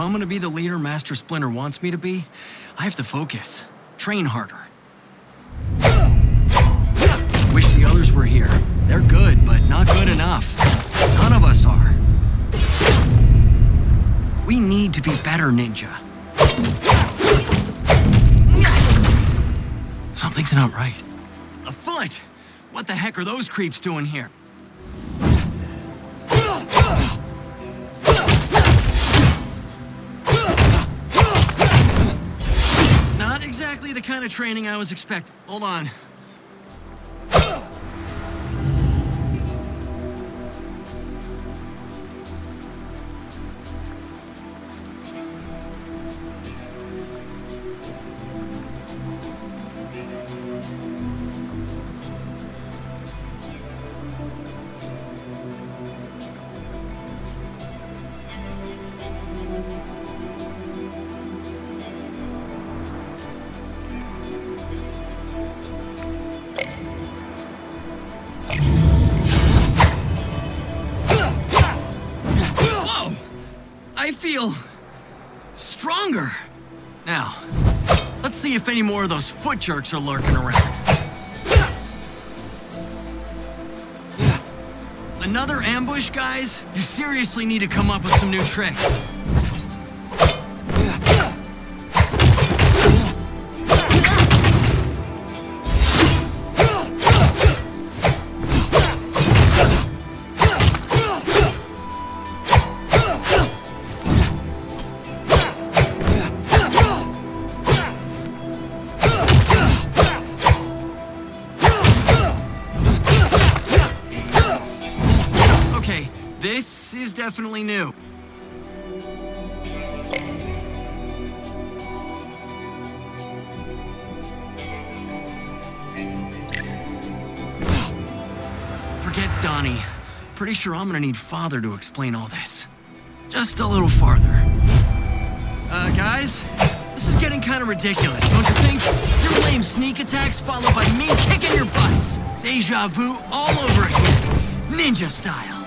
If I'm gonna be the leader Master Splinter wants me to be, I have to focus, train harder. Wish the others were here. They're good, but not good enough. None of us are. We need to be better, Ninja. Something's not right. A foot! What the heck are those creeps doing here? Not exactly the kind of training I was expecting. Hold on. I feel stronger. Now, let's see if any more of those foot jerks are lurking around. Another ambush, guys? You seriously need to come up with some new tricks. This is definitely new. Forget Donnie. Pretty sure I'm gonna need Father to explain all this. Just a little farther. Guys? This is getting kind of ridiculous, don't you think? Your lame sneak attacks followed by me kicking your butts. Deja vu all over again. Ninja style.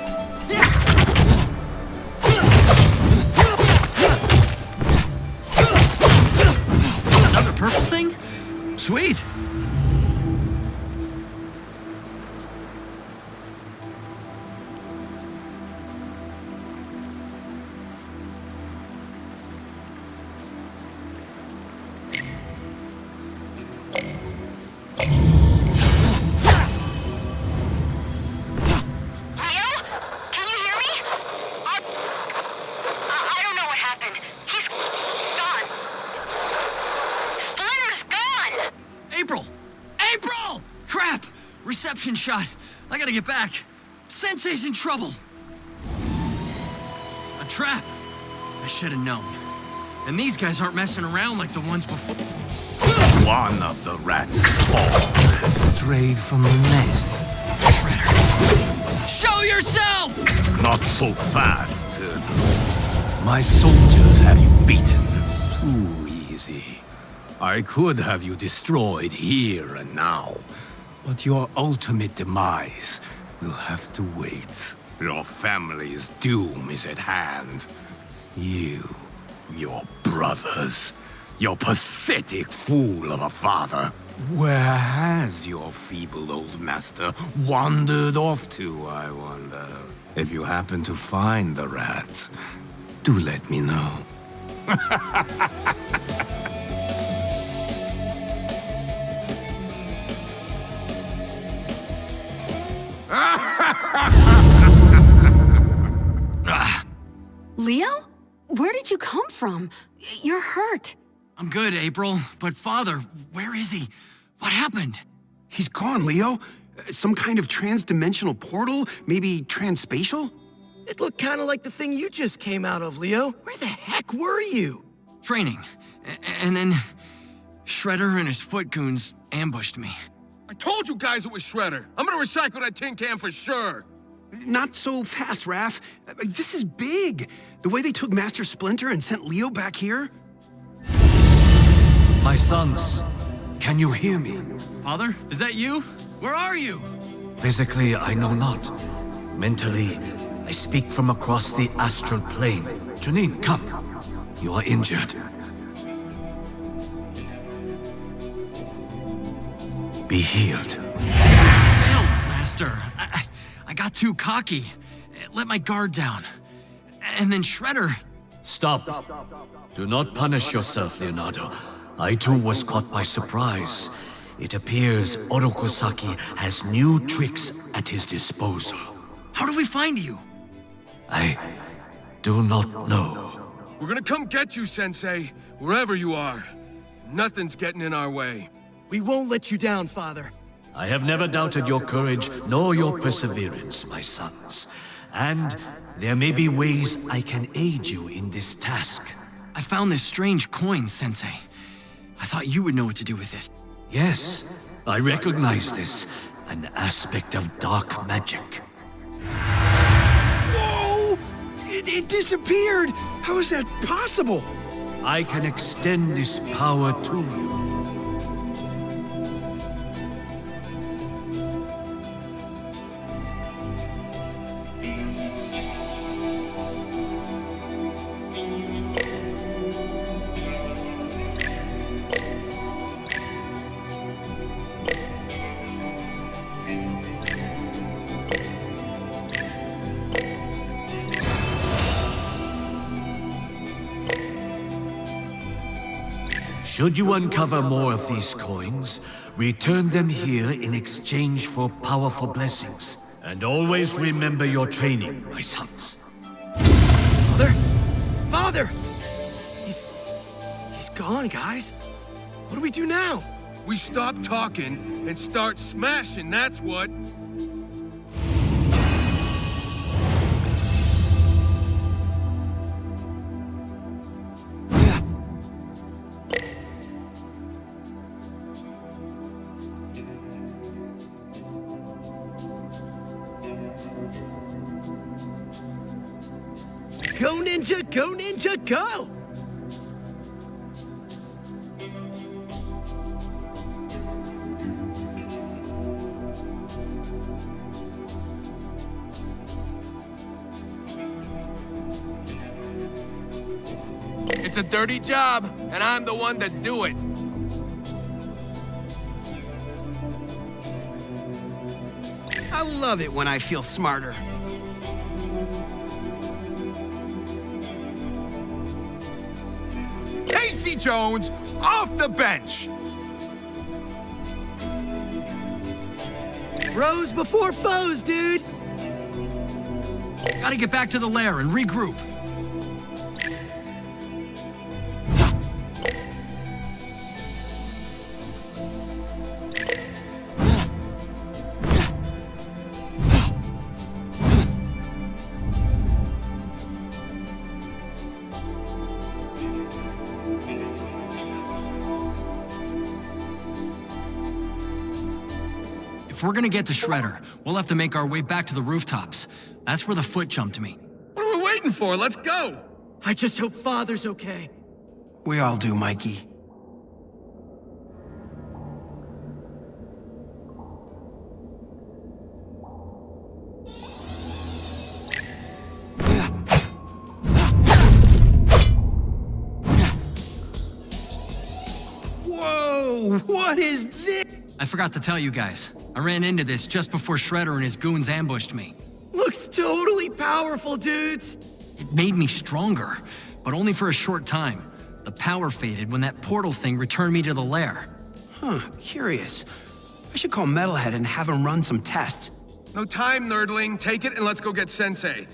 Another purple thing? Sweet. April! Crap! Reception shot. I gotta get back. Sensei's in trouble. A trap. I should have known. And these guys aren't messing around like the ones before. One of the rats has strayed from the nest. Shredder. Show yourself! Not so fast, Turtle. My soldiers have you beaten. Too easy. I could have you destroyed here and now, but your ultimate demise will have to wait. Your family's doom is at hand. You, your brothers, your pathetic fool of a father. Where has your feeble old master wandered off to, I wonder? If you happen to find the rats, do let me know. Leo? Where did you come from? You're hurt. I'm good, April. But Father, where is he? What happened? He's gone, Leo. Some kind of trans-dimensional portal? Maybe transspatial? It looked kind of like the thing you just came out of, Leo. Where the heck were you? Training. And then Shredder and his foot goons ambushed me. I told you guys it was Shredder. I'm gonna recycle that tin can for sure. Not so fast, Raph. This is big. The way they took Master Splinter and sent Leo back here. My sons, can you hear me? Father, is that you? Where are you? Physically, I know not. Mentally, I speak from across the astral plane. Janine, come. You are injured. Be healed. Failed, Master. I got too cocky. Let my guard down. And then Shredder... Stop. Do not punish yourself, Leonardo. I too was caught by surprise. It appears Orokusaki has new tricks at his disposal. How do we find you? I do not know. We're gonna come get you, Sensei, wherever you are. Nothing's getting in our way. We won't let you down, Father. I have never doubted your courage nor your perseverance, my sons. And there may be ways I can aid you in this task. I found this strange coin, Sensei. I thought you would know what to do with it. Yes, I recognize this. An aspect of dark magic. Whoa! It disappeared! How is that possible? I can extend this power to you. Should you uncover more of these coins, return them here in exchange for powerful blessings. And always remember your training, my sons. Father? Father! He's gone, guys. What do we do now? We stop talking and start smashing, that's what. Go, Ninja! Go, Ninja! Go! It's a dirty job, and I'm the one that do it. I love it when I feel smarter. Casey Jones off the bench. Bros before foes, dude! Gotta get back to the lair and regroup. If we're gonna get to Shredder, we'll have to make our way back to the rooftops. That's where the foot jumped me. What are we waiting for? Let's go! I just hope Father's okay. We all do, Mikey. Whoa! What is this? I forgot to tell you guys. I ran into this just before Shredder and his goons ambushed me. Looks totally powerful, dudes! It made me stronger, but only for a short time. The power faded when that portal thing returned me to the lair. Huh, curious. I should call Metalhead and have him run some tests. No time, nerdling. Take it and let's go get Sensei.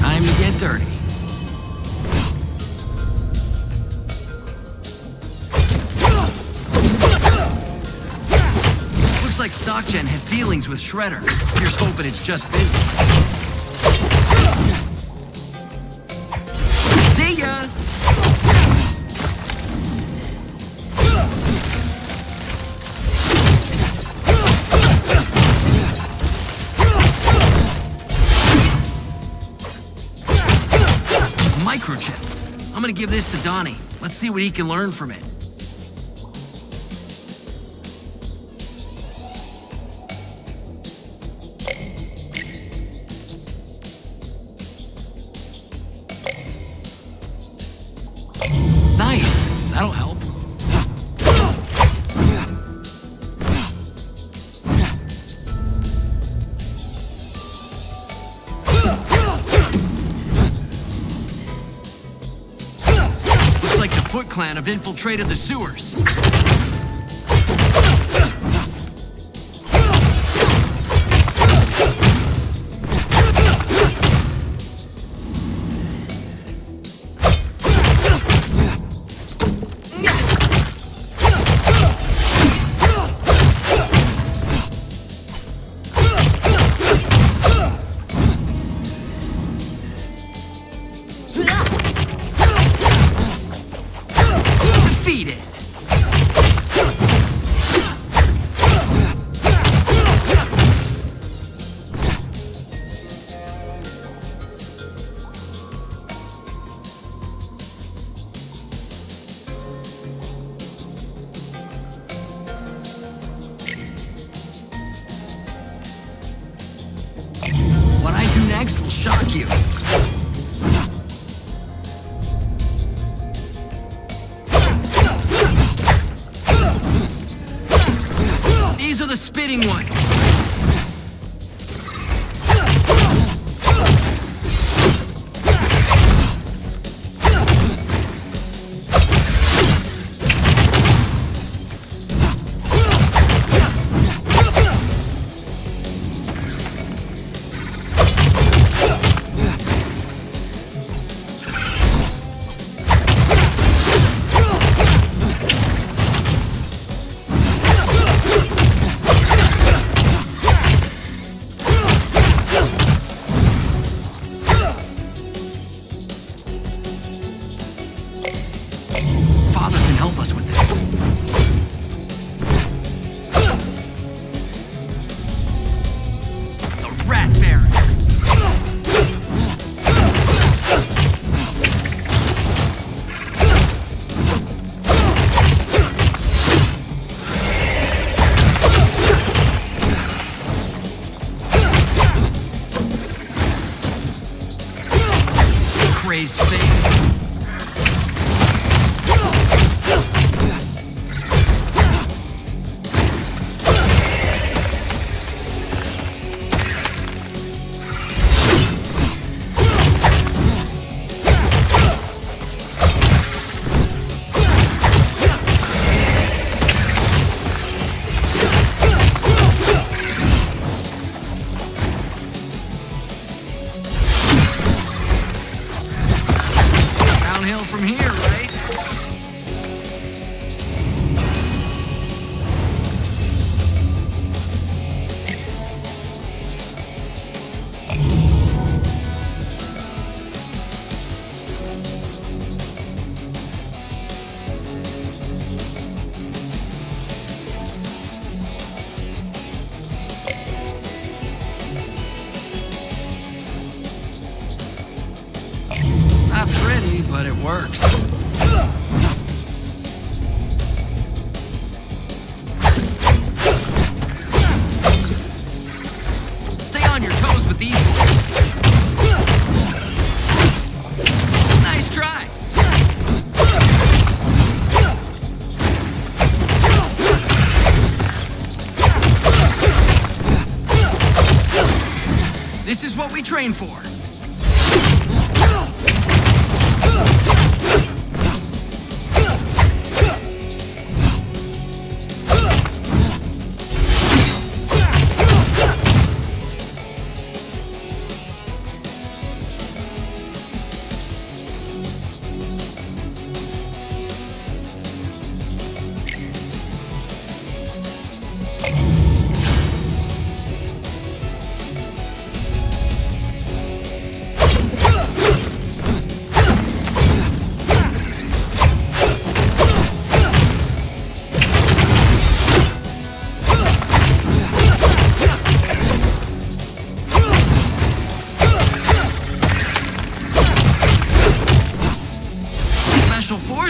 Time to get dirty. Looks like StockGen has dealings with Shredder. Here's hoping it's just business. Microchip. I'm gonna give this to Donnie. Let's see what he can learn from it. Nice. That'll help. Looks like the Foot Clan have infiltrated the sewers. Defeated. What I do next will shock you. These are the spitting ones. Father can help us with this. The Rat Baron. Crazed fate. Downhill from here, right? Not pretty, but it works. Stay on your toes with these ones. Nice try. This is what we train for.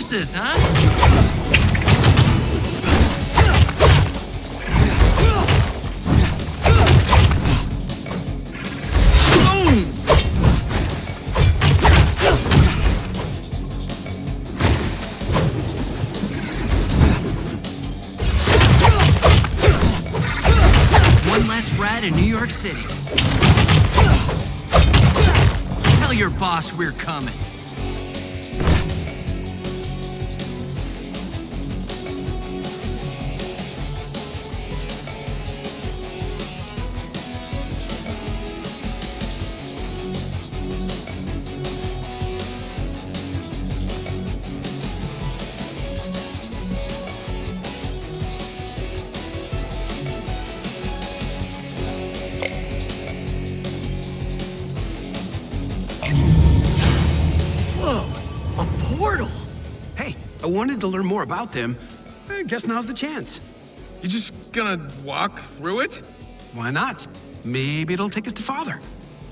horses, huh? One less rat in New York City. Tell your boss we're coming. I wanted to learn more about them. I guess now's the chance. You just gonna walk through it? Why not? Maybe it'll take us to Father.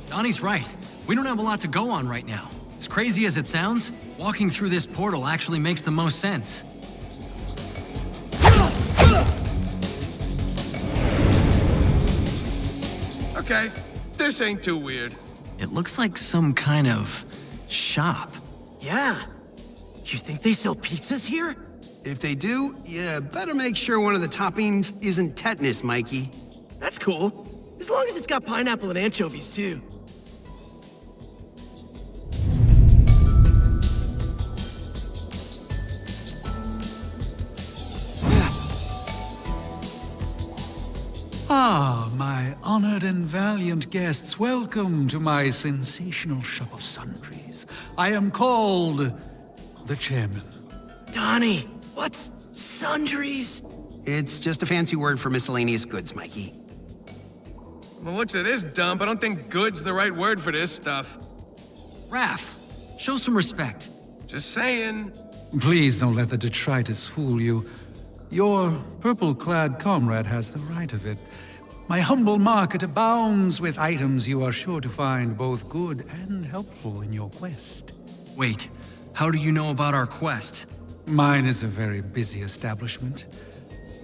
Donnie's right. We don't have a lot to go on right now. As crazy as it sounds, walking through this portal actually makes the most sense. Okay, this ain't too weird. It looks like some kind of shop. Yeah. You think they sell pizzas here? If they do, you better make sure one of the toppings isn't tetanus, Mikey. That's cool. As long as it's got pineapple and anchovies, too. Ah, my honored and valiant guests, welcome to my sensational shop of sundries. I am called the Chairman. Donnie, what's sundries? It's just a fancy word for miscellaneous goods, Mikey. From the looks of this dump, I don't think good's the right word for this stuff. Raph, show some respect. Just saying. Please don't let the detritus fool you. Your purple-clad comrade has the right of it. My humble market abounds with items you are sure to find both good and helpful in your quest. Wait, how do you know about our quest? Mine is a very busy establishment.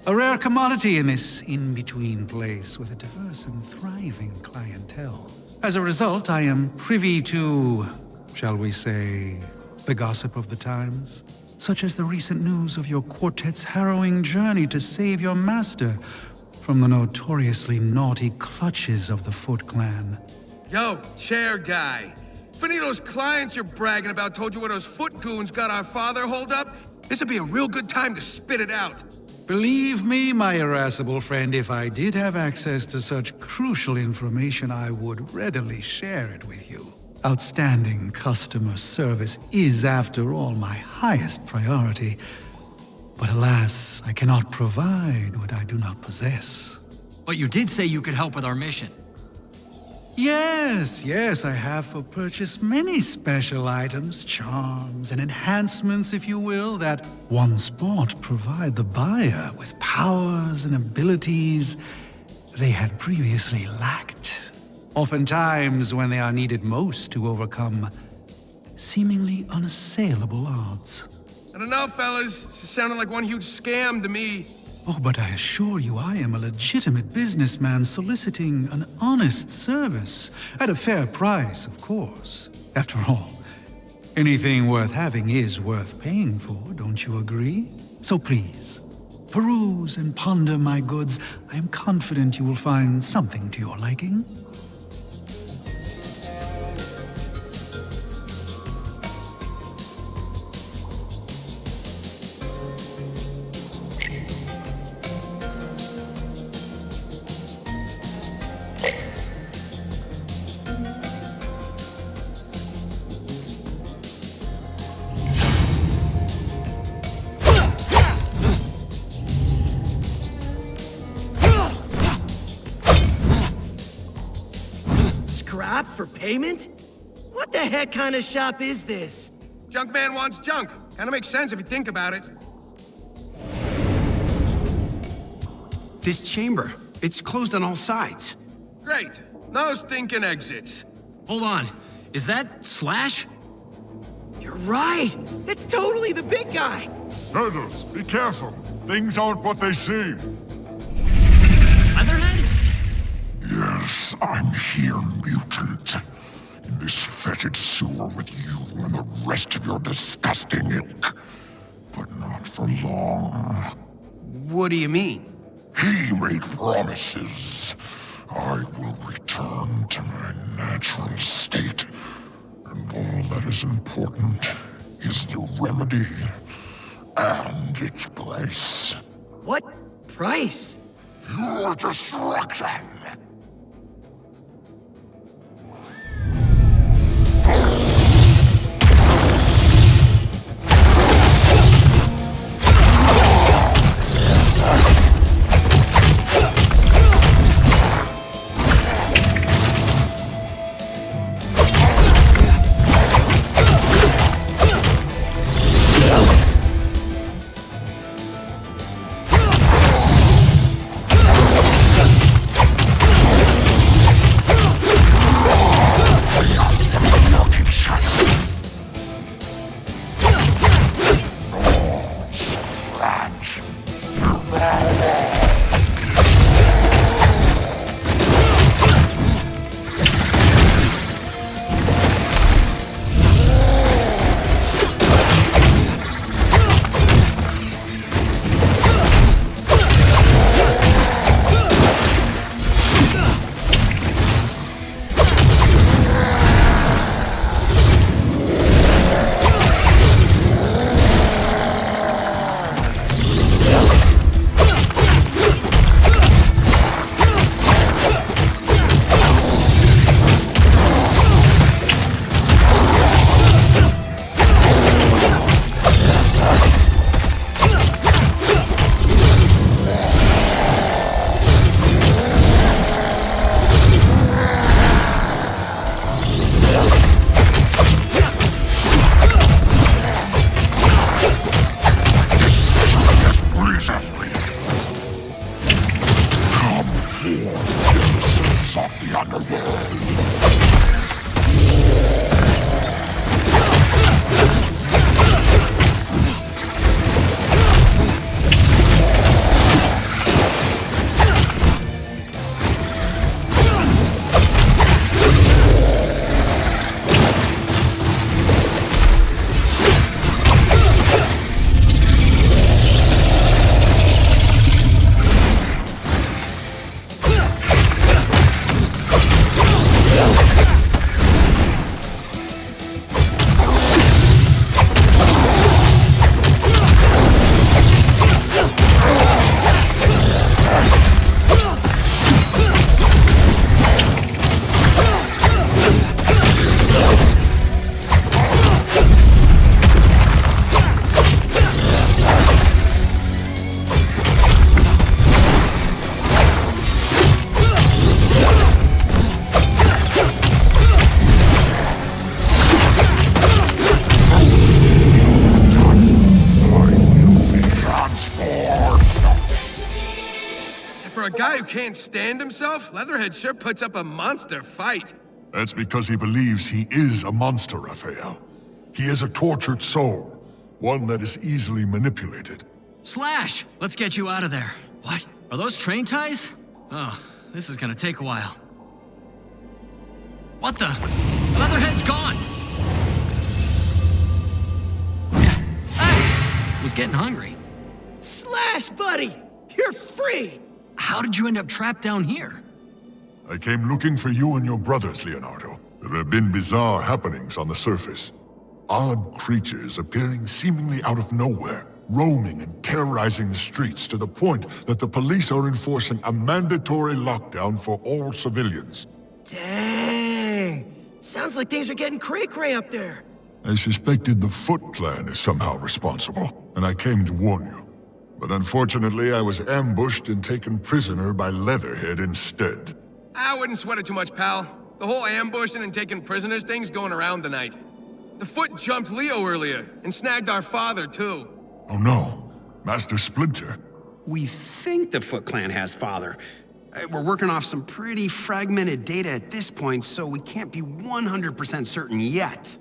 A rare commodity in this in-between place with a diverse and thriving clientele. As a result, I am privy to, shall we say, the gossip of the times. Such as the recent news of your quartet's harrowing journey to save your master from the notoriously naughty clutches of the Foot Clan. Yo, chair guy. If any of those clients you're bragging about told you where those foot goons got our father holed up, this would be a real good time to spit it out. Believe me, my irascible friend, if I did have access to such crucial information, I would readily share it with you. Outstanding customer service is, after all, my highest priority. But alas, I cannot provide what I do not possess. But you did say you could help with our mission. Yes, I have for purchase many special items, charms, and enhancements, if you will, that once bought provide the buyer with powers and abilities they had previously lacked. Oftentimes when they are needed most to overcome seemingly unassailable odds. I don't know, fellas. This is sounding like one huge scam to me. Oh, but I assure you I am a legitimate businessman soliciting an honest service. At a fair price, of course. After all, anything worth having is worth paying for, don't you agree? So please, peruse and ponder my goods. I am confident you will find something to your liking. Scrap for payment? What the heck kind of shop is this? Junk man wants junk. Kinda makes sense if you think about it. This chamber, it's closed on all sides. Great. No stinking exits. Hold on. Is that Slash? You're right! It's totally the big guy! Turtles, be careful. Things aren't what they seem. Leatherhead? Yes, I'm here, mutant. In this fetid sewer with you and the rest of your disgusting ilk. But not for long. What do you mean? He made promises. I will return to my natural state. And all that is important is the remedy and its price. What price? Your destruction! Guy who can't stand himself, Leatherhead sure puts up a monster fight. That's because he believes he is a monster, Raphael. He is a tortured soul, one that is easily manipulated. Slash! Let's get you out of there. What? Are those train ties? Oh, this is gonna take a while. What the? Leatherhead's gone! Axe! Was getting hungry. Slash, buddy! You're free! How did you end up trapped down here? I came looking for you and your brothers, Leonardo. There have been bizarre happenings on the surface. Odd creatures appearing seemingly out of nowhere, roaming and terrorizing the streets to the point that the police are enforcing a mandatory lockdown for all civilians. Dang! Sounds like things are getting cray-cray up there. I suspected the Foot Clan is somehow responsible, and I came to warn you. But unfortunately, I was ambushed and taken prisoner by Leatherhead instead. I wouldn't sweat it too much, pal. The whole ambushing and taking prisoners thing's going around tonight. The Foot jumped Leo earlier, and snagged our father, too. Oh no, Master Splinter. We think the Foot Clan has father. We're working off some pretty fragmented data at this point, so we can't be 100% certain yet.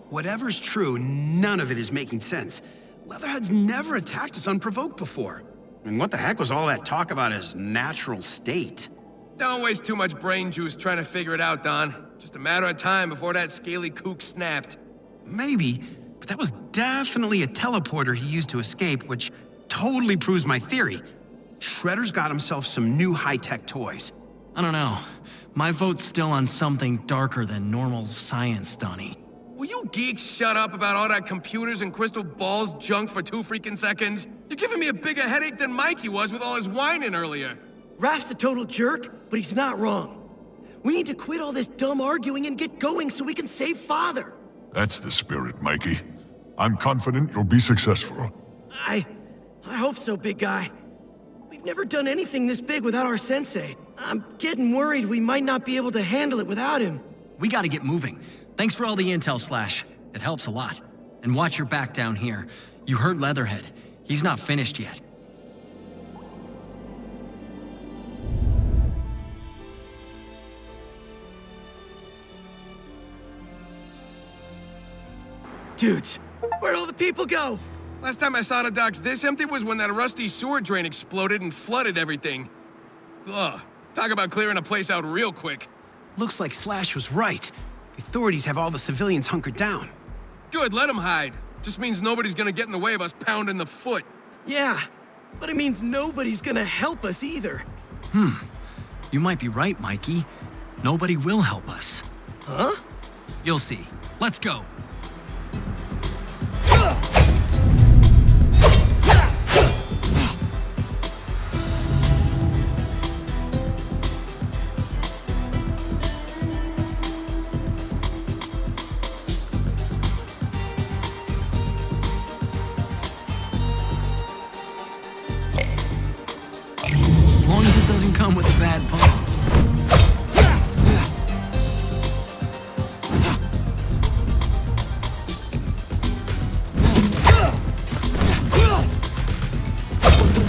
Whatever's true, none of it is making sense. Leatherhead's never attacked us unprovoked before. And what the heck was all that talk about his natural state? Don't waste too much brain juice trying to figure it out, Don. Just a matter of time before that scaly kook snapped. Maybe, but that was definitely a teleporter he used to escape, which totally proves my theory. Shredder's got himself some new high-tech toys. I don't know. My vote's still on something darker than normal science, Donnie. Will you geeks shut up about all that computers and crystal balls junk for 2 freaking seconds? You're giving me a bigger headache than Mikey was with all his whining earlier. Raph's a total jerk, but he's not wrong. We need to quit all this dumb arguing and get going so we can save Father. That's the spirit, Mikey. I'm confident you'll be successful. I hope so, big guy. We've never done anything this big without our sensei. I'm getting worried we might not be able to handle it without him. We gotta get moving. Thanks for all the intel, Slash. It helps a lot. And watch your back down here. You heard Leatherhead. He's not finished yet. Dudes, where'd all the people go? Last time I saw the docks this empty was when that rusty sewer drain exploded and flooded everything. Ugh, talk about clearing a place out real quick. Looks like Slash was right. The authorities have all the civilians hunkered down. Good, let them hide. Just means nobody's gonna get in the way of us pounding the foot. Yeah, but it means nobody's gonna help us either. You might be right, Mikey. Nobody will help us. Huh? You'll see. Let's go. As long as it doesn't come with the bad puns.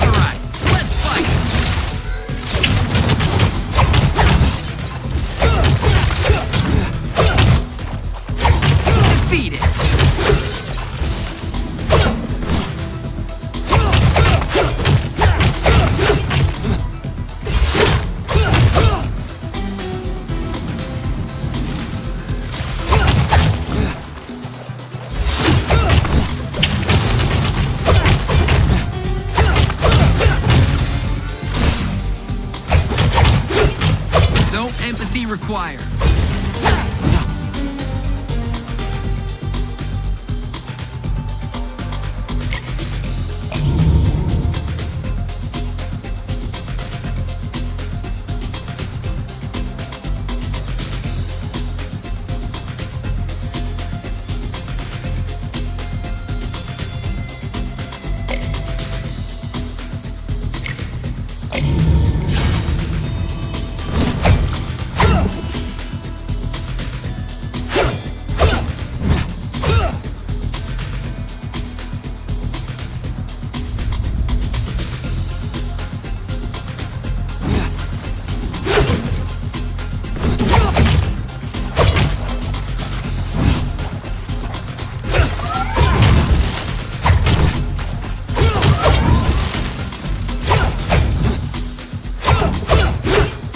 Alright, let's fight! Defeated! No empathy required.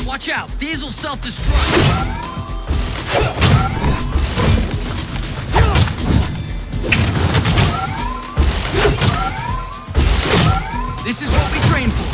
Watch out, these will self-destruct. This is what we train for.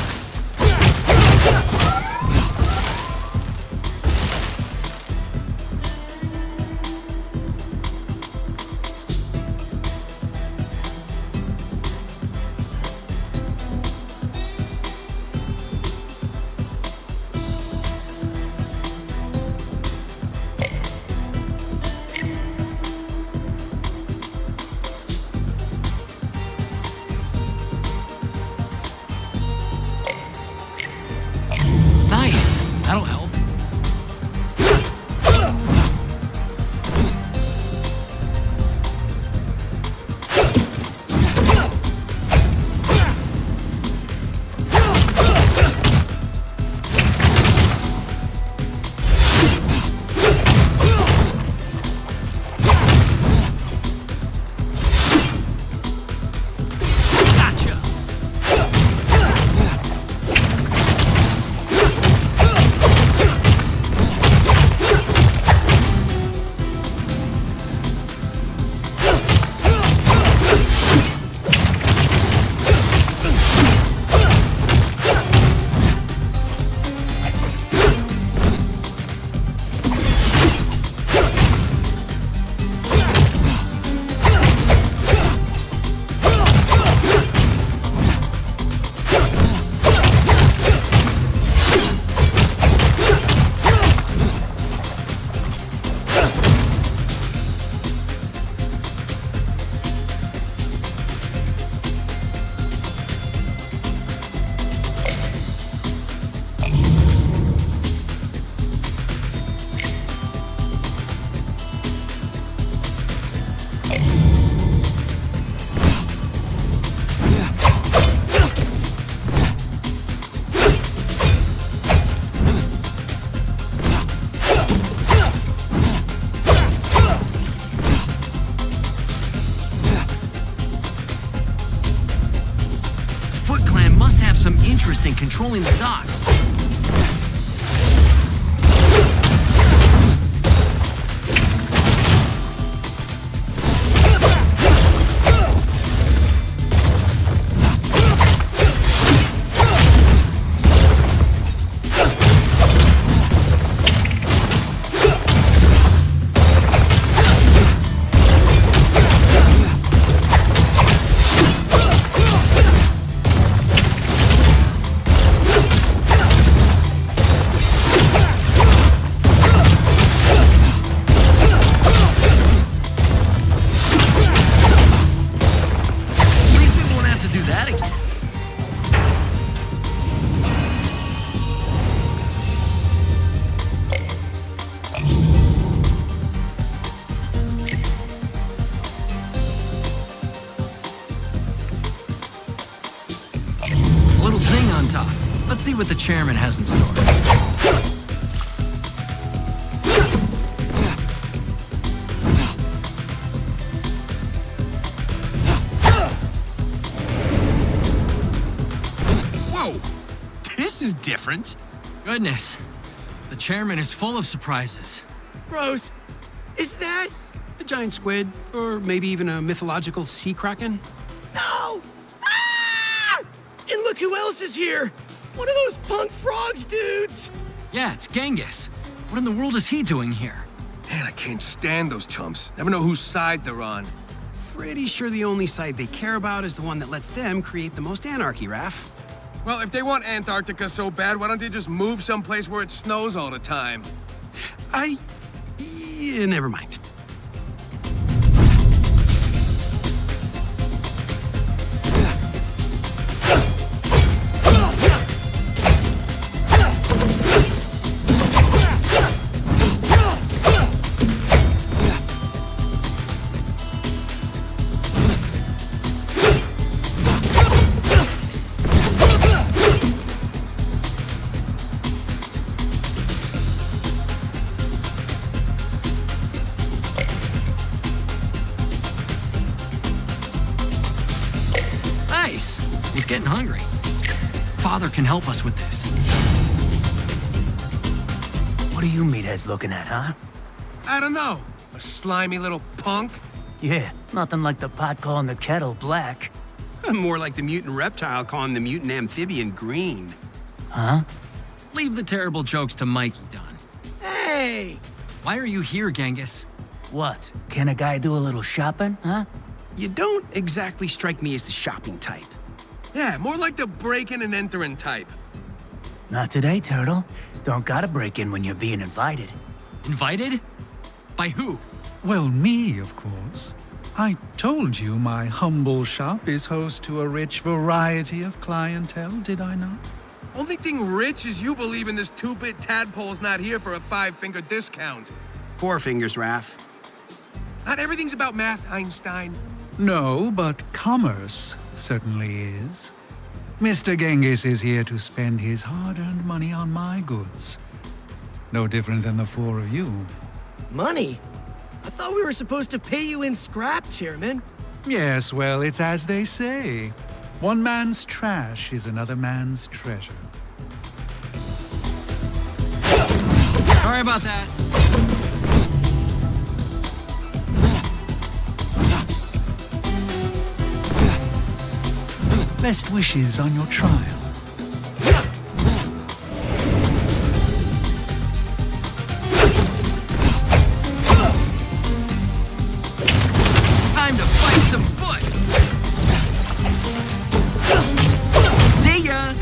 interest in controlling the docks. Let's see what the chairman has in store. Whoa! This is different. Goodness. The chairman is full of surprises. Rose, is that... A giant squid, or maybe even a mythological sea kraken? No! Ah! And look who else is here! One of those punk frogs dudes! Yeah, it's Genghis. What in the world is he doing here? Man, I can't stand those chumps. Never know whose side they're on. Pretty sure the only side they care about is the one that lets them create the most anarchy, Raph. Well, if they want Antarctica so bad, why don't they just move someplace where it snows all the time? Yeah, never mind. He's getting hungry. Father can help us with this. What are you meatheads looking at, huh? I don't know. A slimy little punk? Yeah, nothing like the pot calling the kettle black. More like the mutant reptile calling the mutant amphibian green. Huh? Leave the terrible jokes to Mikey, Don. Hey! Why are you here, Genghis? What? Can a guy do a little shopping, huh? You don't exactly strike me as the shopping type. Yeah, more like the breaking and entering type. Not today, Turtle. Don't gotta break in when you're being invited. Invited? By who? Well, me, of course. I told you my humble shop is host to a rich variety of clientele, did I not? Only thing rich is you believe in this two-bit tadpole's not here for a 5-finger discount. 4 fingers, Raph. Not everything's about math, Einstein. No, but commerce certainly is. Mr. Genghis is here to spend his hard-earned money on my goods. No different than the 4 of you. Money? I thought we were supposed to pay you in scrap, Chairman. Yes, well, it's as they say. One man's trash is another man's treasure. Sorry about that. Best wishes on your trial. Time to fight some foot! See ya!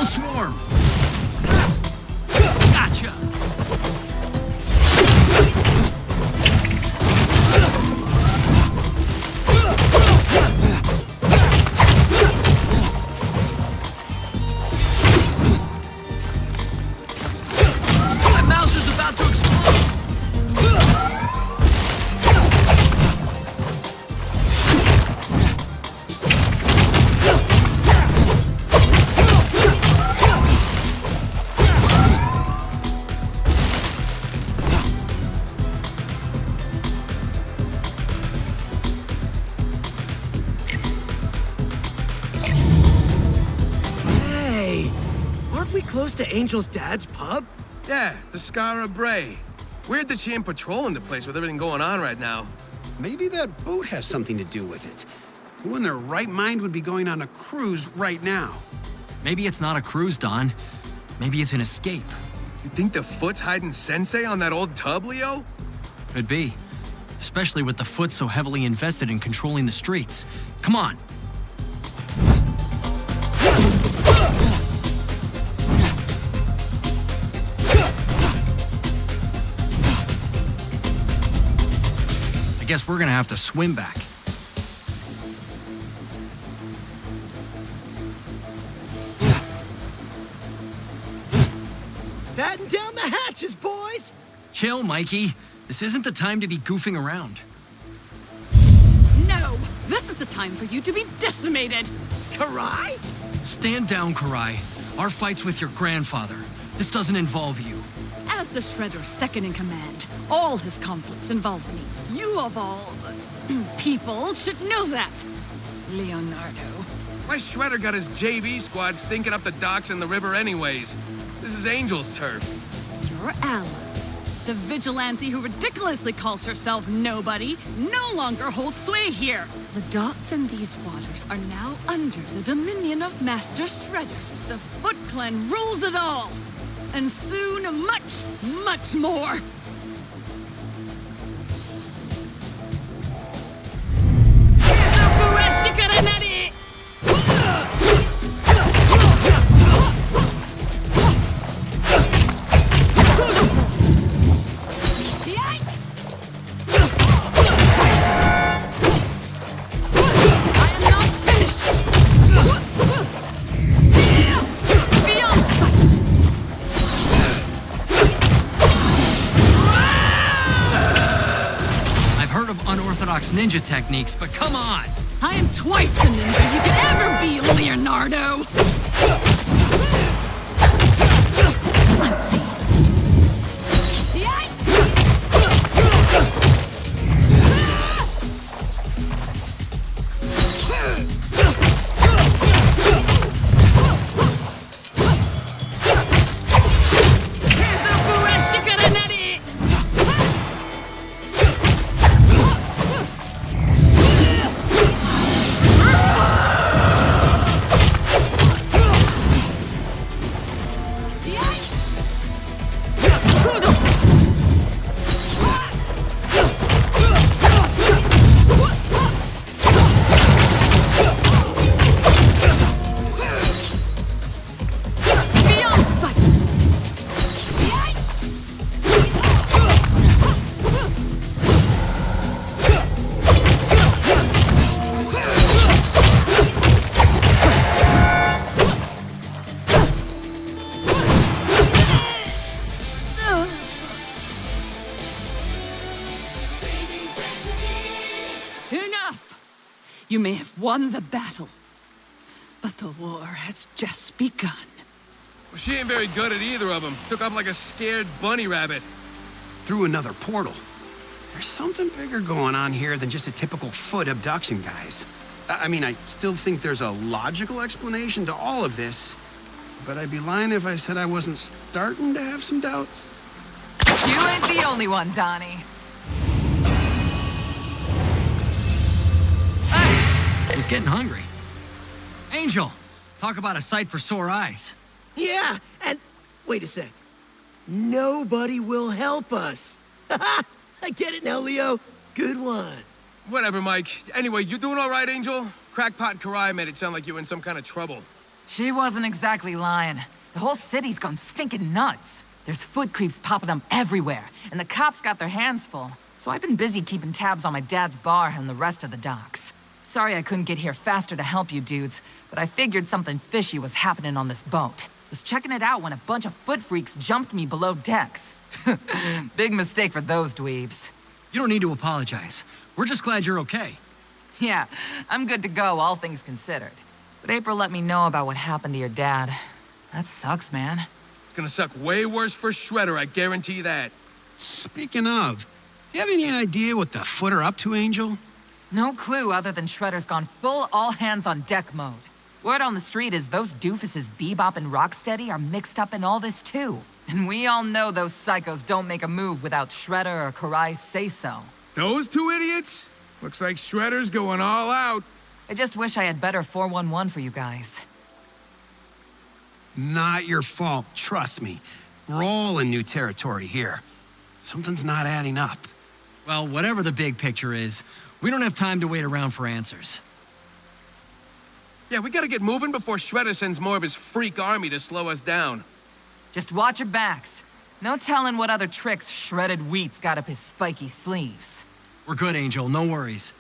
swarm! Gotcha! My Mouser's about to explode! Close to Angel's dad's pub? Yeah, the Scara Bray. Weird that she ain't patrolling the place with everything going on right now. Maybe that boat has something to do with it. Who in their right mind would be going on a cruise right now? Maybe it's not a cruise, Don. Maybe it's an escape. You think the Foot's hiding Sensei on that old tub, Leo? Could be. Especially with the Foot so heavily invested in controlling the streets. Come on. I guess we're gonna have to swim back. Batten down the hatches, boys! Chill, Mikey. This isn't the time to be goofing around. No! This is a time for you to be decimated! Karai? Stand down, Karai. Our fight's with your grandfather. This doesn't involve you. As the Shredder's second in command, all his conflicts involve me. You of all people should know that, Leonardo. My Shredder got his JV squad stinking up the docks and the river anyways. This is Angel's turf. Your ally, the vigilante who ridiculously calls herself nobody, no longer holds sway here. The docks and these waters are now under the dominion of Master Shredder. The Foot Clan rules it all. And soon, much, much more. Ninja techniques, but come on! I am twice the ninja you could ever be, Leonardo! Let's see. You may have won the battle, but the war has just begun. Well, she ain't very good at either of them. Took off like a scared bunny rabbit. Through another portal. There's something bigger going on here than just a typical Foot abduction, guys. I mean, I still think there's a logical explanation to all of this, but I'd be lying if I said I wasn't starting to have some doubts. You ain't the only one, Donnie. Thanks! I was getting hungry. Angel, talk about a sight for sore eyes. Yeah, and wait a sec. Nobody will help us. I get it now, Leo. Good one. Whatever, Mike. Anyway, you doing all right, Angel? Crackpot Karai made it sound like you were in some kind of trouble. She wasn't exactly lying. The whole city's gone stinking nuts. There's foot creeps popping up everywhere, and the cops got their hands full. So I've been busy keeping tabs on my dad's bar and the rest of the docks. Sorry I couldn't get here faster to help you dudes, but I figured something fishy was happening on this boat. Was checking it out when a bunch of foot freaks jumped me below decks. Big mistake for those dweebs. You don't need to apologize. We're just glad you're okay. Yeah, I'm good to go, all things considered. But April let me know about what happened to your dad. That sucks, man. It's gonna suck way worse for Shredder, I guarantee that. Speaking of, you have any idea what the Foot are up to, Angel? No clue other than Shredder's gone full all-hands-on-deck mode. Word on the street is those doofuses Bebop and Rocksteady are mixed up in all this too. And we all know those psychos don't make a move without Shredder or Karai's say-so. Those two idiots? Looks like Shredder's going all out. I just wish I had better 411 for you guys. Not your fault, trust me. We're all in new territory here. Something's not adding up. Well, whatever the big picture is, we don't have time to wait around for answers. Yeah, we gotta get moving before Shredder sends more of his freak army to slow us down. Just watch your backs. No telling what other tricks Shredded Wheat's got up his spiky sleeves. We're good, Angel, no worries.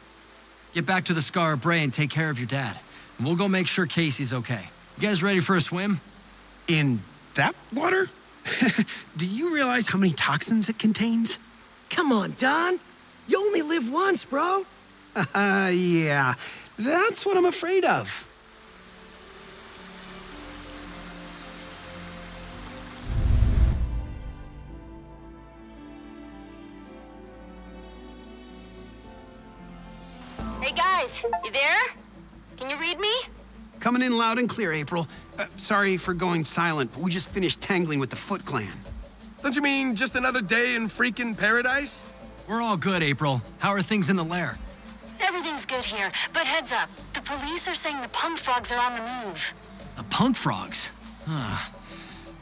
Get back to the Scar of Bray and take care of your dad. And we'll go make sure Casey's okay. You guys ready for a swim? In that water? Do you realize how many toxins it contains? Come on, Don. You only live once, bro. Yeah. That's what I'm afraid of. Hey guys, you there? Can you read me? Coming in loud and clear, April. Sorry for going silent, but we just finished tangling with the Foot Clan. Don't you mean just another day in freaking paradise? We're all good, April. How are things in the lair? Everything's good here, but heads up. The police are saying the punk frogs are on the move. The punk frogs?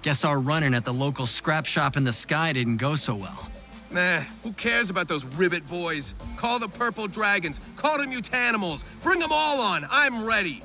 Guess our run-in at the local scrap shop in the sky didn't go so well. Nah, who cares about those ribbit boys? Call the purple dragons, call the mutanimals, bring them all on, I'm ready.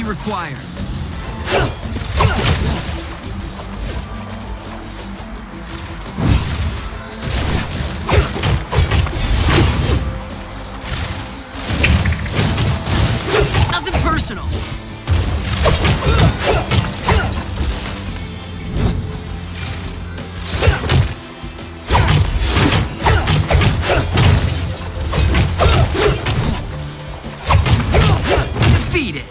Required. Nothing personal. Defeated.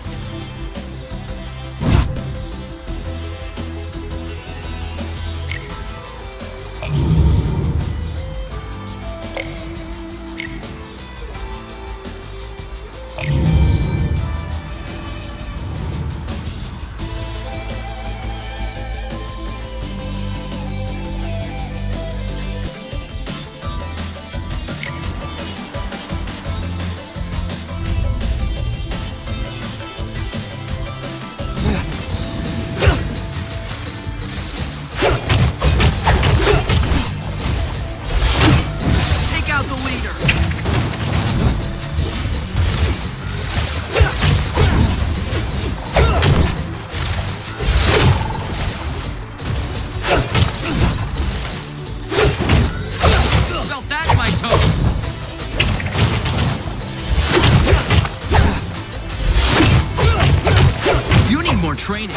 training.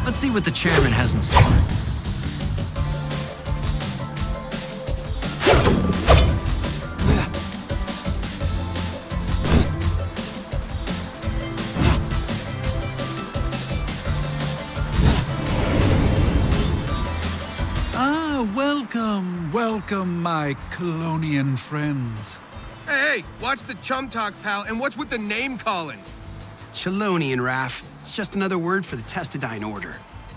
Let's see what the chairman has in store. Welcome, my Colonian friends. Hey, watch the chum talk, pal, and what's with the name calling? Chelonian, Raph. It's just another word for the Testidine order.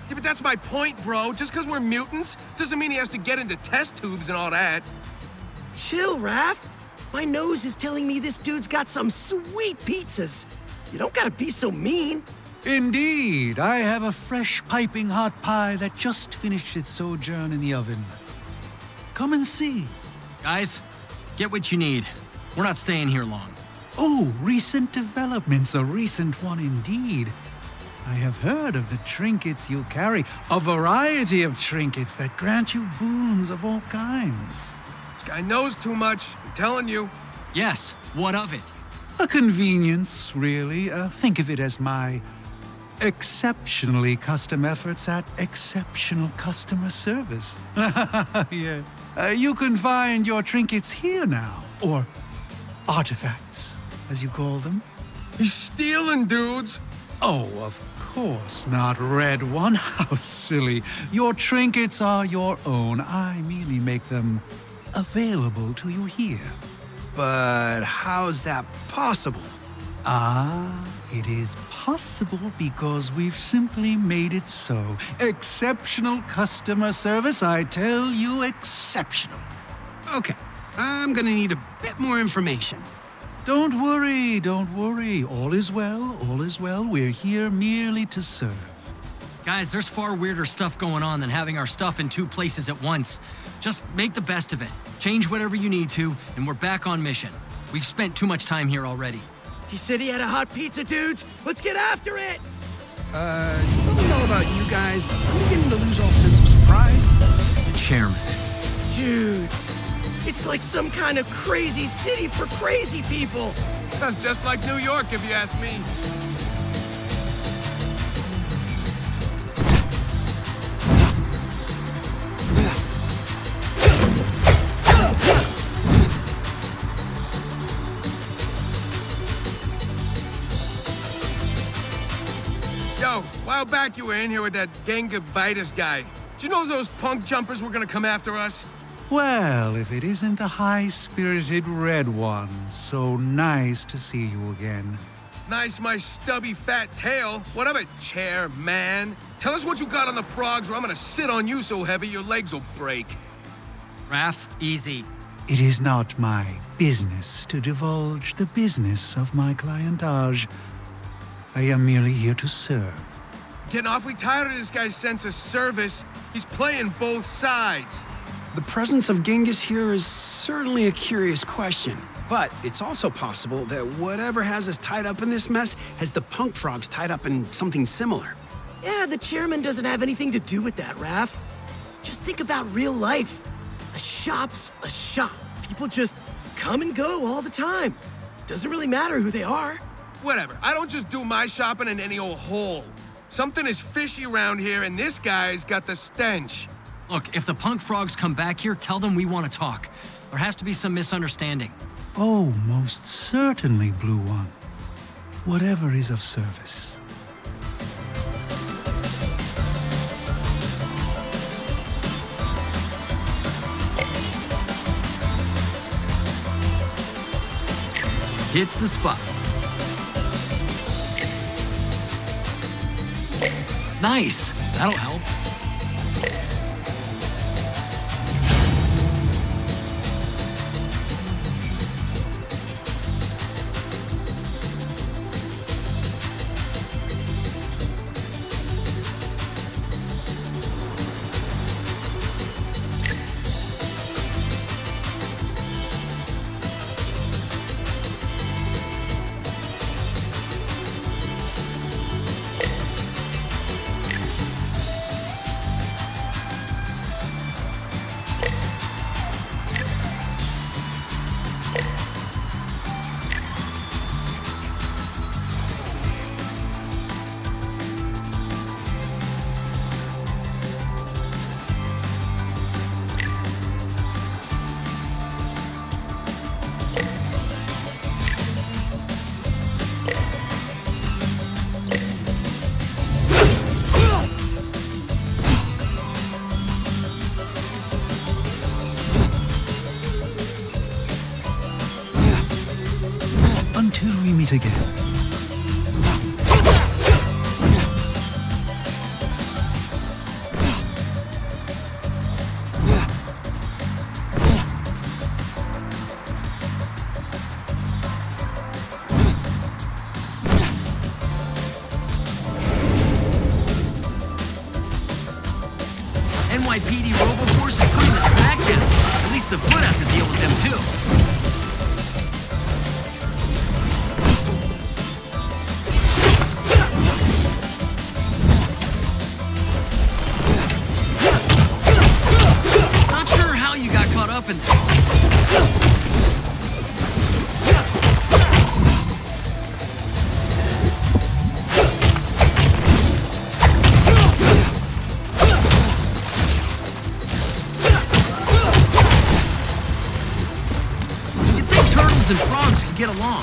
Yeah, but that's my point, bro. Just because we're mutants doesn't mean he has to get into test tubes and all that. Chill, Raph. My nose is telling me this dude's got some sweet pizzas. You don't gotta be so mean. Indeed, I have a fresh piping hot pie that just finished its sojourn in the oven. Come and see. Guys, get what you need. We're not staying here long. Oh, recent developments, a recent one indeed. I have heard of the trinkets you carry, a variety of trinkets that grant you boons of all kinds. This guy knows too much, I'm telling you. Yes, what of it? A convenience, really. Think of it as my exceptionally custom efforts at exceptional customer service. Yes. You can find your trinkets here now, or artifacts, as you call them. He's stealing, dudes. Oh, of course not, Red One. How silly. Your trinkets are your own. I merely make them available to you here. But how's that possible? Ah, it is possible because we've simply made it so. Exceptional customer service, I tell you, exceptional. Okay, I'm gonna need a bit more information. Don't worry, don't worry. All is well, all is well. We're here merely to serve. Guys, there's far weirder stuff going on than having our stuff in two places at once. Just make the best of it. Change whatever you need to, and we're back on mission. We've spent too much time here already. He said he had a hot pizza, dudes. Let's get after it! Tell me all about you guys. I'm beginning to lose all sense of surprise. The chairman. Dudes, it's like some kind of crazy city for crazy people. Sounds just like New York, if you ask me. Yo, a while back you were in here with that Gangavitis guy. Did you know those punk jumpers were gonna come after us? Well, if it isn't the high-spirited Red One, so nice to see you again. Nice, my stubby fat tail. What of it, chair, man? Tell us what you got on the frogs or I'm gonna sit on you so heavy your legs will break. Raph, easy. It is not my business to divulge the business of my clientage. I am merely here to serve. Getting awfully tired of this guy's sense of service. He's playing both sides. The presence of Genghis here is certainly a curious question, but it's also possible that whatever has us tied up in this mess has the punk frogs tied up in something similar. Yeah, the chairman doesn't have anything to do with that, Raph. Just think about real life. A shop's a shop. People just come and go all the time. Doesn't really matter who they are. Whatever. I don't just do my shopping in any old hole. Something is fishy around here, and this guy's got the stench. Look, if the punk frogs come back here, tell them we want to talk. There has to be some misunderstanding. Oh, most certainly, Blue One. Whatever is of service. hits the spot. Nice. That'll help. Until we meet again. NYPD RoboForce is putting the smack down. At least the foot has to deal with them too. And frogs can get along.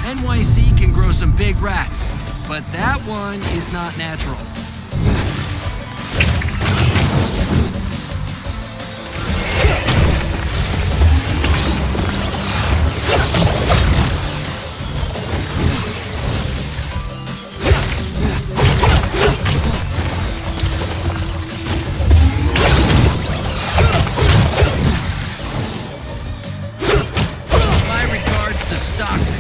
NYC can grow some big rats, but that one is not natural. My regards to Stockton.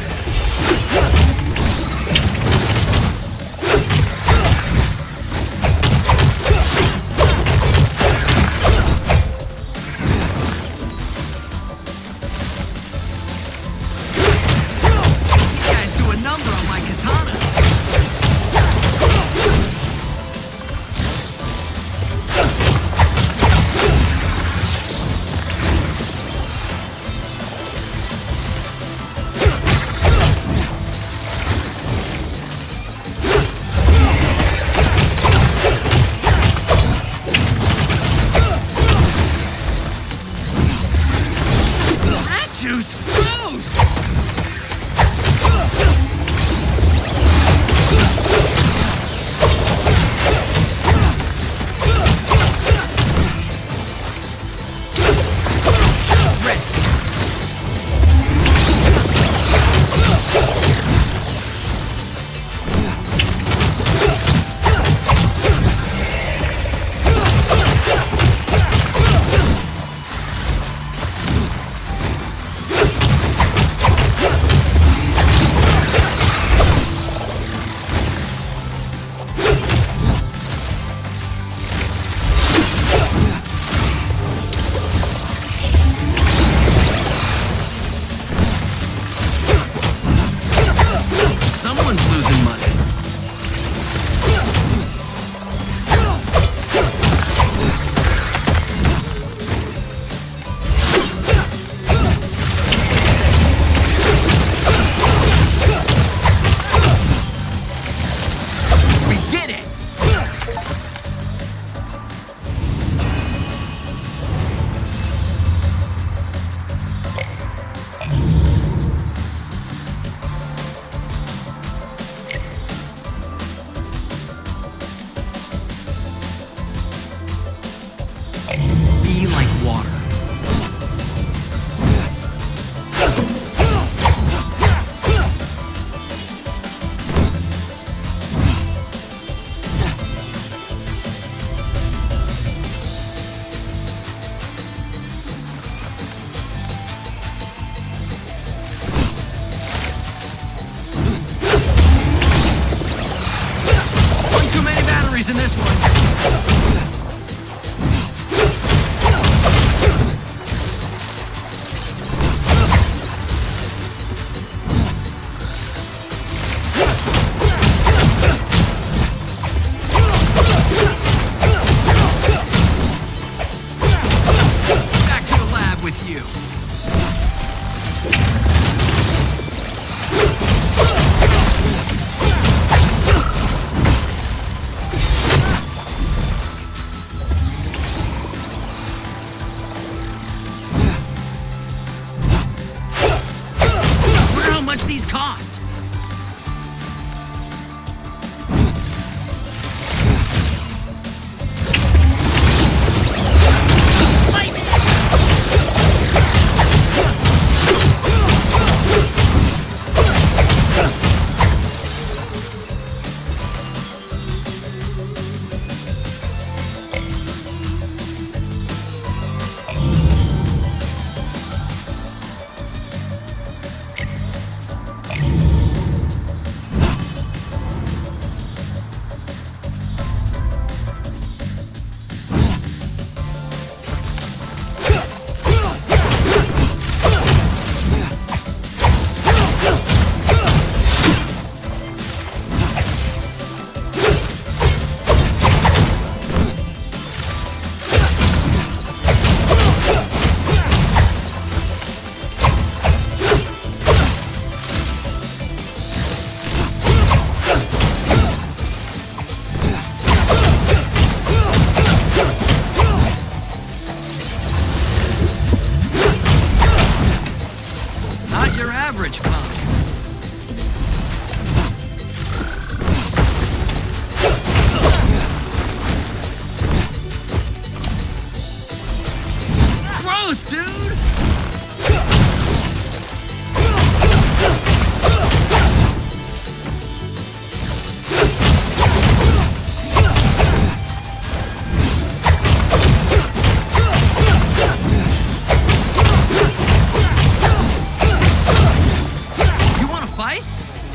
fight?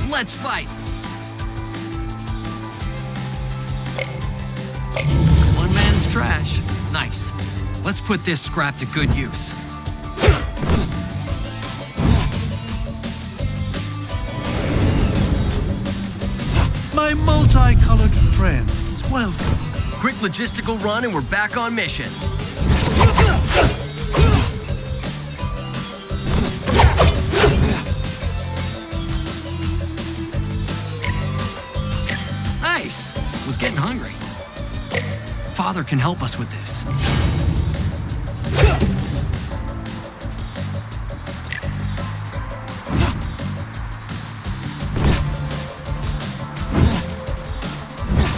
Let's fight. One man's trash. Nice. Let's put this scrap to good use. My multicolored friends, welcome. Quick logistical run and we're back on mission. Nice. Was getting hungry. Father can help us with this.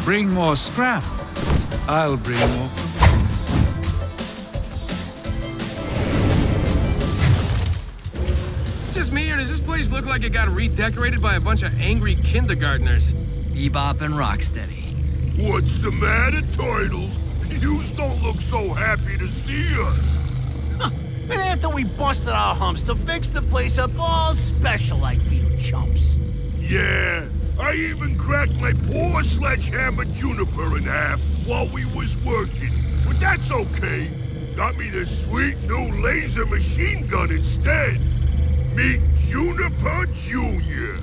Bring more scrap. I'll bring more provisions. Just me, or does this place look like it got redecorated by a bunch of angry kindergartners? Bebop and Rocksteady. What's the matter, Turtles? Yous don't look so happy to see us. Huh. And after we busted our humps to fix the place up all special like for you chumps. Yeah, I even cracked my poor sledgehammer Juniper in half while we was working. But that's okay. Got me this sweet new laser machine gun instead. Meet Juniper Jr.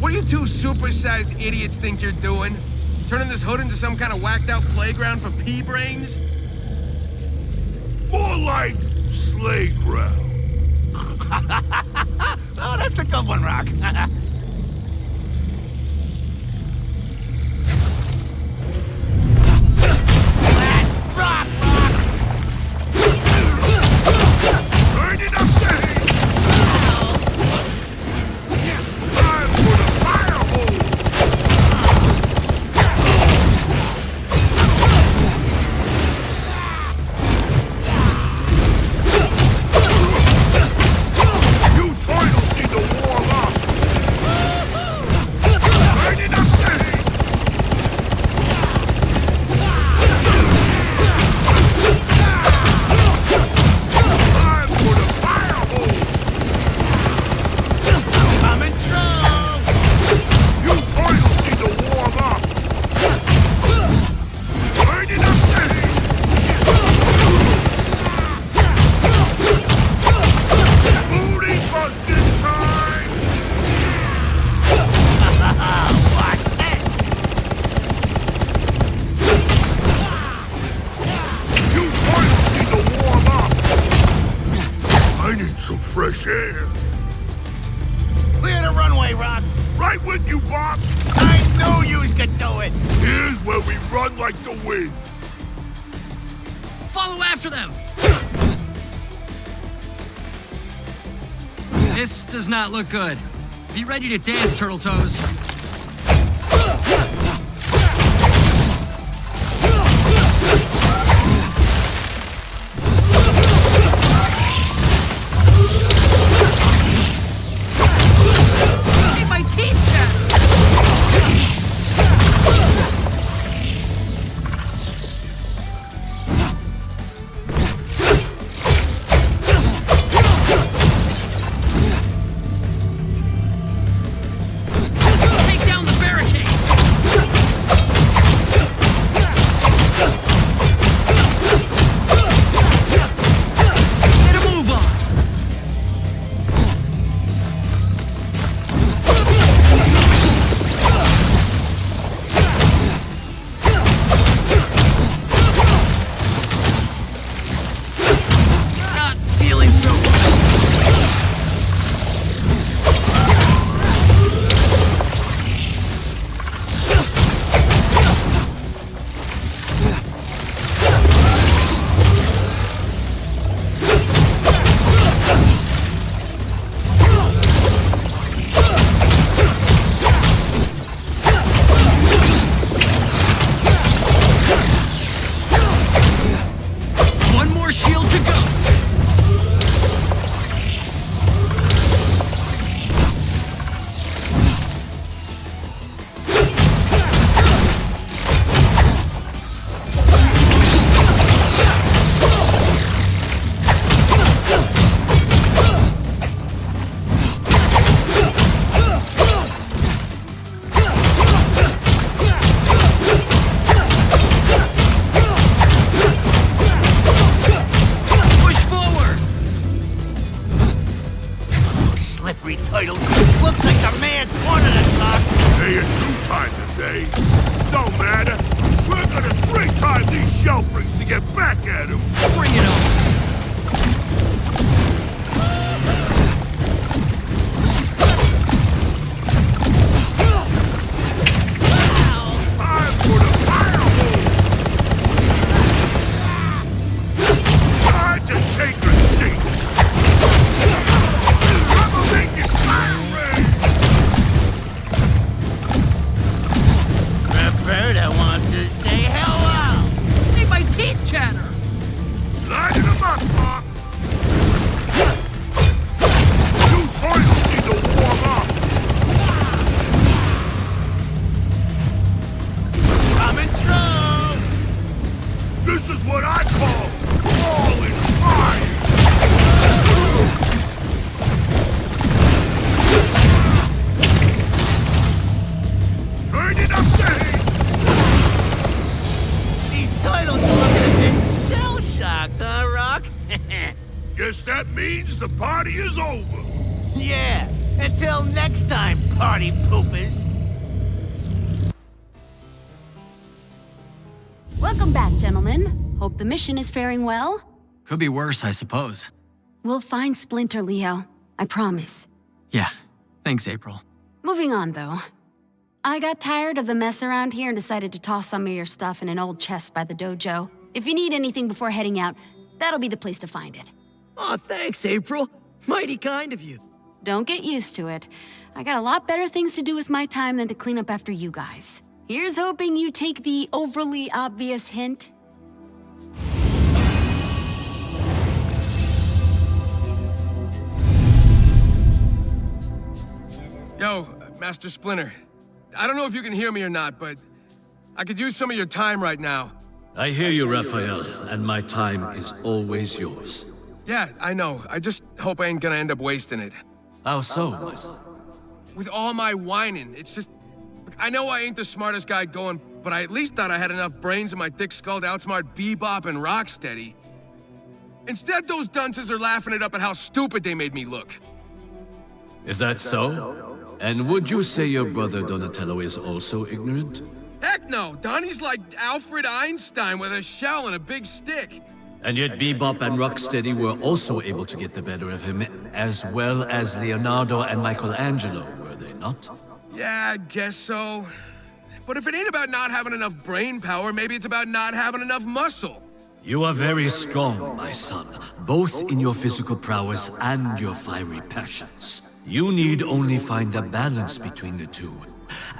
What do you two supersized idiots think you're doing? Turning this hood into some kind of whacked-out playground for pea-brains? More like sleigh ground. Oh, that's a good one, Rock. Fresh air. Clear the runway, Rock. Right with you, Bob. I knew yous could do it. Here's where we run like the wind. Follow after them! This does not look good. Be ready to dance, Turtle Toes. culprits to get back at him! Bring it on! Time for the firehole! Time to take a seat! I'ma make it fire red! Roberta wants to say hello! Make my teeth chatter! Lighten them up, Pop! You toilets need to warm up! Coming true! This is what I call crawling fire! Turning up the heat! These titles are looking a bit shell-shocked, huh, Rock? Guess that means the party is over. Yeah, until next time, party poopers. Welcome back, gentlemen. Hope the mission is faring well. Could be worse, I suppose. We'll find Splinter, Leo. I promise. Yeah, thanks, April. Moving on, though. I got tired of the mess around here and decided to toss some of your stuff in an old chest by the dojo. If you need anything before heading out, that'll be the place to find it. Aw, thanks, April. Mighty kind of you. Don't get used to it. I got a lot better things to do with my time than to clean up after you guys. Here's hoping you take the overly obvious hint. Yo, Master Splinter. I don't know if you can hear me or not, but I could use some of your time right now. I hear you, Raphael, and my time is always yours. Yeah, I know. I just hope I ain't gonna end up wasting it. How so, my son? With all my whining, it's just... Look, I know I ain't the smartest guy going, but I at least thought I had enough brains in my thick skull to outsmart Bebop and Rocksteady. Instead, those dunces are laughing it up at how stupid they made me look. Is that so? And would you say your brother Donatello is also ignorant? Heck no! Donnie's like Alfred Einstein with a shell and a big stick. And yet Bebop and Rocksteady were also able to get the better of him, as well as Leonardo and Michelangelo, were they not? Yeah, I guess so. But if it ain't about not having enough brain power, maybe it's about not having enough muscle. You are very strong, my son, both in your physical prowess and your fiery passions. You need only find a balance between the two,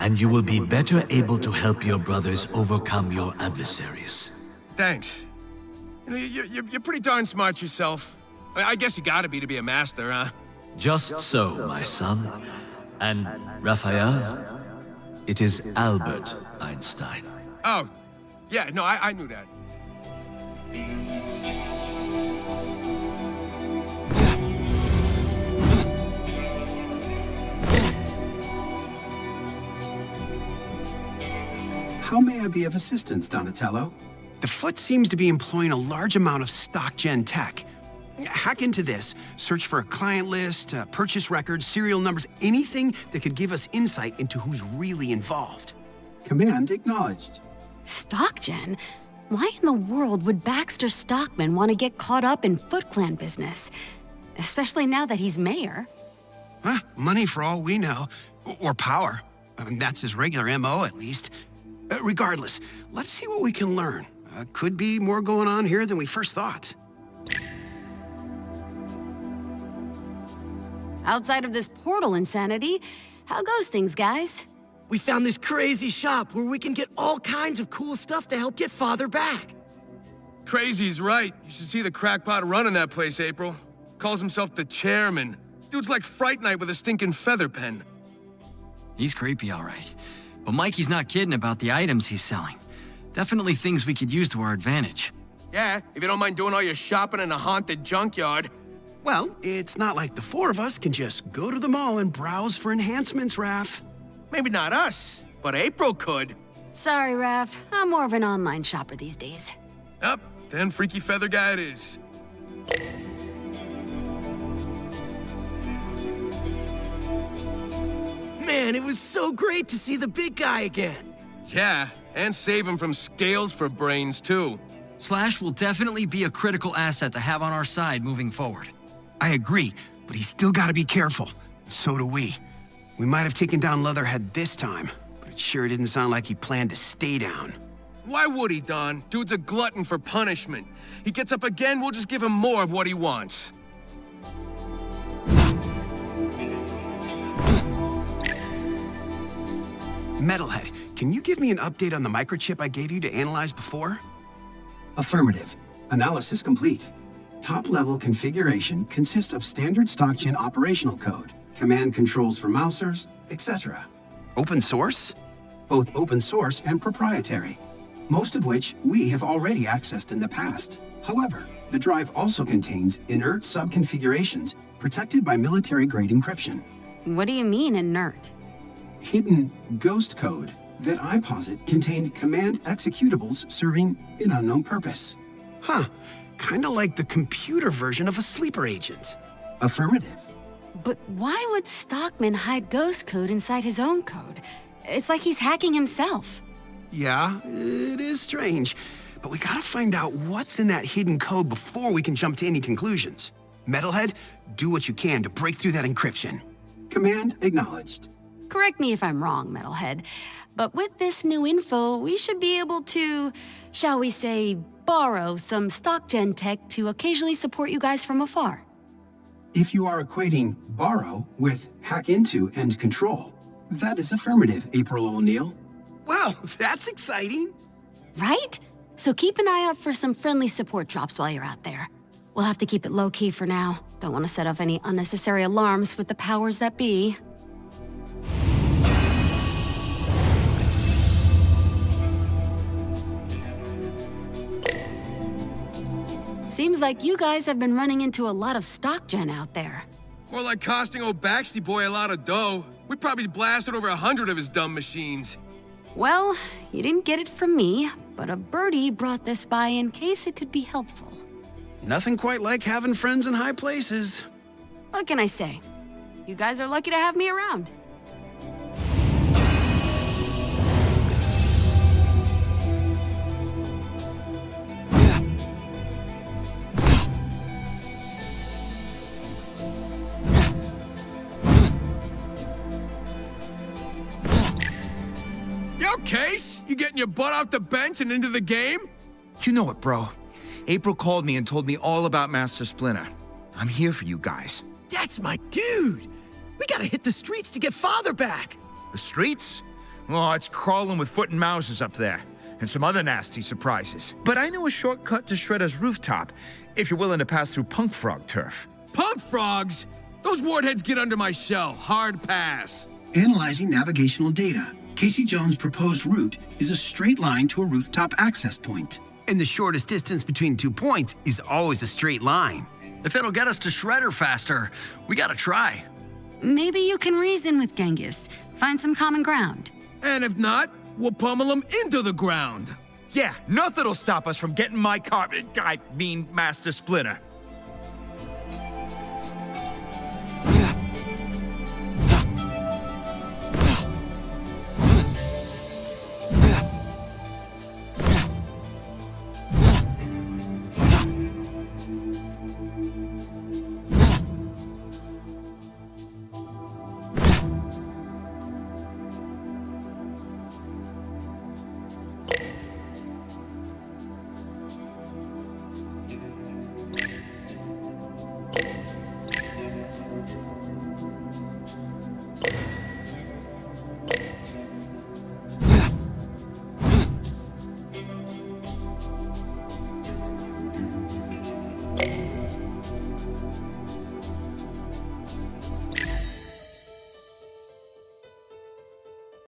and you will be better able to help your brothers overcome your adversaries. Thanks. You know, you're pretty darn smart yourself. I guess you gotta be to be a master, huh? Just so, my son. And Raphael, it is Albert Einstein. Oh, yeah, no, I knew that. How may I be of assistance, Donatello? The Foot seems to be employing a large amount of stock-gen tech. Hack into this, search for a client list, purchase records, serial numbers, anything that could give us insight into who's really involved. Command acknowledged. Stockgen? Why in the world would Baxter Stockman want to get caught up in Foot Clan business? Especially now that he's mayor. Money for all we know. Or power. I mean, that's his regular MO, at least. Regardless, let's see what we can learn. Could be more going on here than we first thought. Outside of this portal insanity, how goes things, guys? We found this crazy shop where we can get all kinds of cool stuff to help get Father back. Crazy's right. You should see the crackpot running that place, April. Calls himself the chairman. Dude's like Fright Night with a stinking feather pen. He's creepy, all right. But Mikey's not kidding about the items he's selling. Definitely things we could use to our advantage. Yeah, if you don't mind doing all your shopping in a haunted junkyard. Well, it's not like the four of us can just go to the mall and browse for enhancements, Raph. Maybe not us, but April could. Sorry, Raph. I'm more of an online shopper these days. Yep, then Freaky Feather Guy it is. Man, it was so great to see the big guy again. Yeah, and save him from scales for brains, too. Slash will definitely be a critical asset to have on our side moving forward. I agree, but he's still gotta be careful. So do we. We might have taken down Leatherhead this time, but it sure didn't sound like he planned to stay down. Why would he, Don? Dude's a glutton for punishment. He gets up again, we'll just give him more of what he wants. Metalhead, can you give me an update on the microchip I gave you to analyze before? Affirmative. Analysis complete. Top-level configuration consists of standard stock-gen operational code, command controls for mousers, etc. Open source? Both open source and proprietary, most of which we have already accessed in the past. However, the drive also contains inert sub-configurations protected by military-grade encryption. What do you mean, inert? Hidden ghost code that I posit contained command executables serving an unknown purpose. Huh. Kinda like the computer version of a sleeper agent. Affirmative. But why would Stockman hide ghost code inside his own code? It's like he's hacking himself. Yeah, it is strange. But we gotta find out what's in that hidden code before we can jump to any conclusions. Metalhead, do what you can to break through that encryption. Command acknowledged. Correct me if I'm wrong, Metalhead, but with this new info, we should be able to, shall we say, borrow some stock-gen tech to occasionally support you guys from afar. If you are equating borrow with hack into and control, that is affirmative, April O'Neil. Wow, that's exciting. Right? So keep an eye out for some friendly support drops while you're out there. We'll have to keep it low-key for now. Don't want to set off any unnecessary alarms with the powers that be. Seems like you guys have been running into a lot of stock gen out there. More like costing old Baxty Boy a lot of dough. We probably blasted over 100 of his dumb machines. Well, you didn't get it from me, but a birdie brought this by in case it could be helpful. Nothing quite like having friends in high places. What can I say? You guys are lucky to have me around. Case? You getting your butt off the bench and into the game? You know it, bro. April called me and told me all about Master Splinter. I'm here for you guys. That's my dude! We gotta hit the streets to get Father back! The streets? Oh, it's crawling with foot and mouses up there. And some other nasty surprises. But I know a shortcut to Shredder's rooftop, if you're willing to pass through Punk Frog turf. Punk Frogs? Those wartheads get under my shell. Hard pass. Analyzing navigational data. Casey Jones' proposed route is a straight line to a rooftop access point. And the shortest distance between 2 points is always a straight line. If it'll get us to Shredder faster, we gotta try. Maybe you can reason with Genghis, find some common ground. And if not, we'll pummel him into the ground. Yeah, nothing'll stop us from getting my car, I mean Master Splinter.